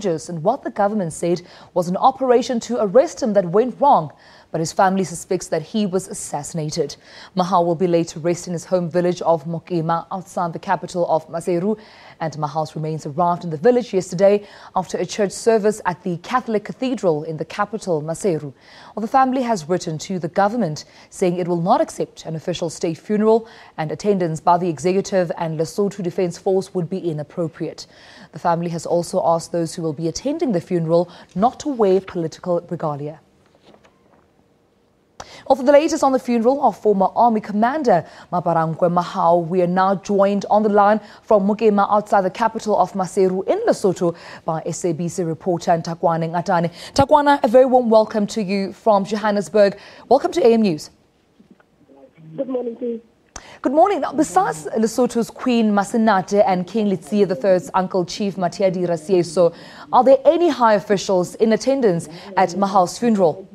And what the government said was an operation to arrest him that went wrong, but his family suspects that he was assassinated. Mahao will be laid to rest in his home village of Mokema outside the capital of Maseru, and Mahao's remains arrived in the village yesterday after a church service at the Catholic Cathedral in the capital, Maseru. Well, the family has written to the government saying it will not accept an official state funeral, and attendance by the executive and Lesotho Defence Force would be inappropriate. The family has also asked those who will be attending the funeral not to wear political regalia. Well, for the latest on the funeral of former Army Commander Maaparankoe Mahao, we are now joined on the line from Mokema outside the capital of Maseru in Lesotho by SABC reporter Takwana Ngatane. Takwana, a very warm welcome to you from Johannesburg. Welcome to AM News. Good morning to you. Good morning. Now, besides Lesotho's Queen Masenate and King Letsie III's uncle Chief Mathealira Seeiso, are there any high officials in attendance at Mahao's funeral?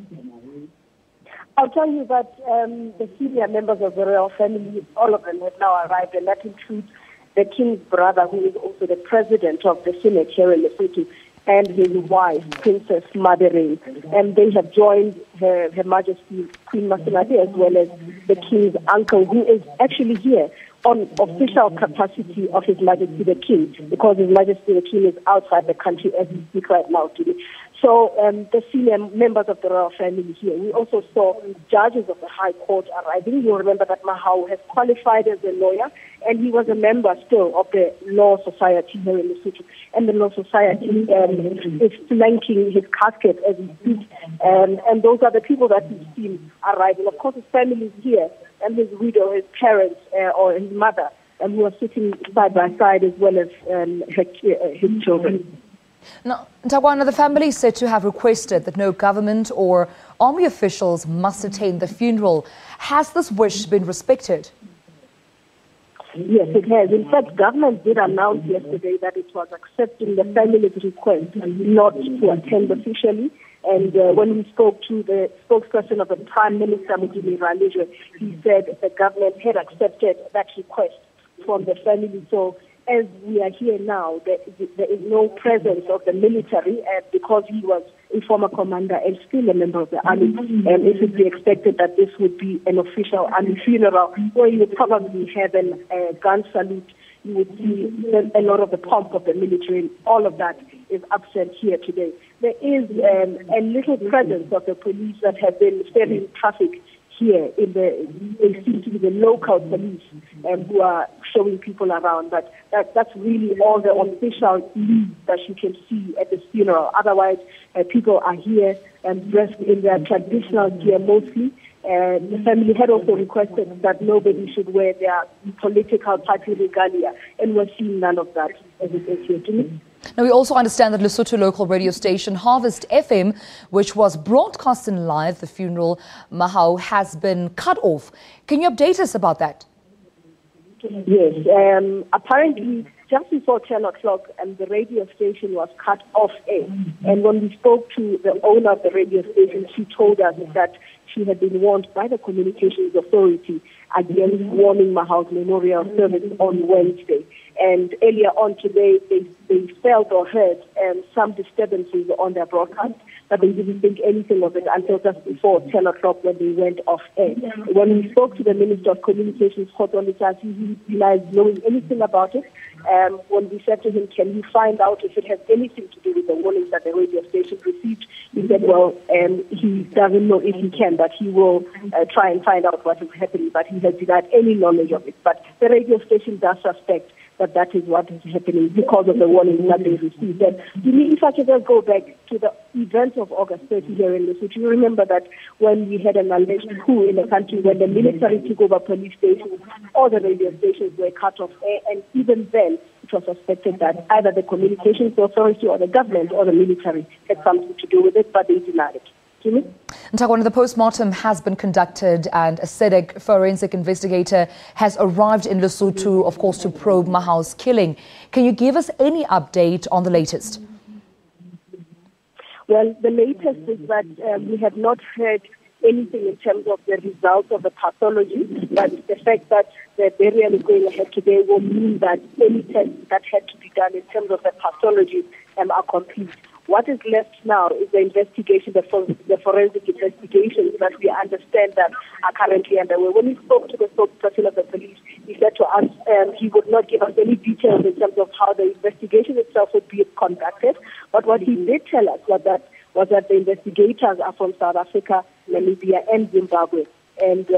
I'll tell you that the senior members of the royal family, all of them have now arrived, and that includes the king's brother, who is also the president of the Senate here in Lesotho, and his wife, Princess Madeline. And they have joined Her Majesty Queen Masenate as well as the king's uncle, who is actually here on official capacity of His Majesty the King, because His Majesty the King is outside the country as we speak right now today. So the senior members of the royal family here. We also saw judges of the High Court arriving. You'll remember that Mahao has qualified as a lawyer, and he was a member still of the Law Society here in Lesotho. And the Law Society is flanking his casket as we speak. And those are the people that we've seen arriving. Of course, his family is here, and his widow, his parents, or his mother, who are sitting side by side, as well as his children. Now, Takwana, the family is said to have requested that no government or army officials must attend the funeral. Has this wish been respected? Yes, it has. In fact, government did announce yesterday that it was accepting the family's request not to attend officially. And when we spoke to the spokesperson of the Prime Minister, he said the government had accepted that request from the family. So as we are here now, there is no presence of the military because he was a former commander and still a member of the army. And it would be expected that this would be an official army funeral where you would probably have a gun salute. You would see a lot of the pomp of the military, and all of that is absent here today. There is a little presence of the police that have been steering traffic here in the local police who are showing people around, but that's really all the official lead that you can see at this funeral. Otherwise, people are here dressed in their traditional gear mostly. The family had also requested that nobody should wear their political party regalia, and we're seeing none of that as it is here today. Now, we also understand that Lesotho local radio station Harvest FM, which was broadcasting live the funeral Mahao, has been cut off. Can you update us about that? Yes. Apparently, just before 10 o'clock, the radio station was cut off air. And when we spoke to the owner of the radio station, she told us that she had been warned by the Communications Authority against warning Mahao's memorial service on Wednesday. And earlier on today, they felt or heard some disturbances on their broadcast, but they didn't think anything of it until just before 10 o'clock when they went off air. When we spoke to the Minister of Communications, he denies knowing anything about it. When we said to him, can you find out if it has anything to do with the warnings that the radio station received? He said, well, he doesn't know if he can, but he will try and find out what is happening, but he has denied any knowledge of it. But the radio station does suspect that is what is happening because of the warnings that they received. And if I can just go back to the events of August 30 here in Lesotho, you remember that when we had an alleged coup in the country, when the military took over police stations, all the radio stations were cut off air, and even then it was suspected that either the Communications Authority or the government or the military had something to do with it, but they denied it. Takwana, the post-mortem has been conducted and a SEDEC forensic investigator has arrived in Lesotho, of course, to probe Mahao's killing. Can you give us any update on the latest? Well, the latest is that we have not heard anything in terms of the results of the pathology, but the fact that the burial is going ahead today will mean that any tests that had to be done in terms of the pathology are complete. What is left now is the investigation, the forensic investigations that we understand that are currently underway. When we spoke to the spokesperson of the police, he said to us he would not give us any details in terms of how the investigation itself would be conducted. But what he did tell us was that the investigators are from South Africa, Namibia, and Zimbabwe. And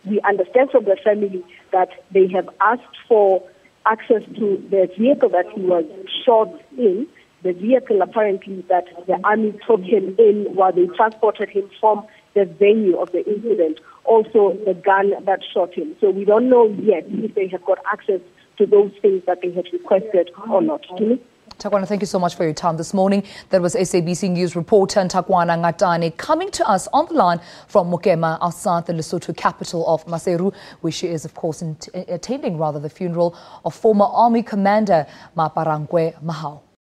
we understand from the family that they have asked for access to the vehicle that he was shot in, the vehicle apparently that the army took him in while they transported him from the venue of the incident, also the gun that shot him. So we don't know yet if they have got access to those things that they have requested or not. Takwana, thank you so much for your time this morning. That was SABC News reporter Takwana Ngatane coming to us on the line from Mokema, outside the Lesotho capital of Maseru, where she is, of course, attending the funeral of former Army Commander Maaparankoe Mahao.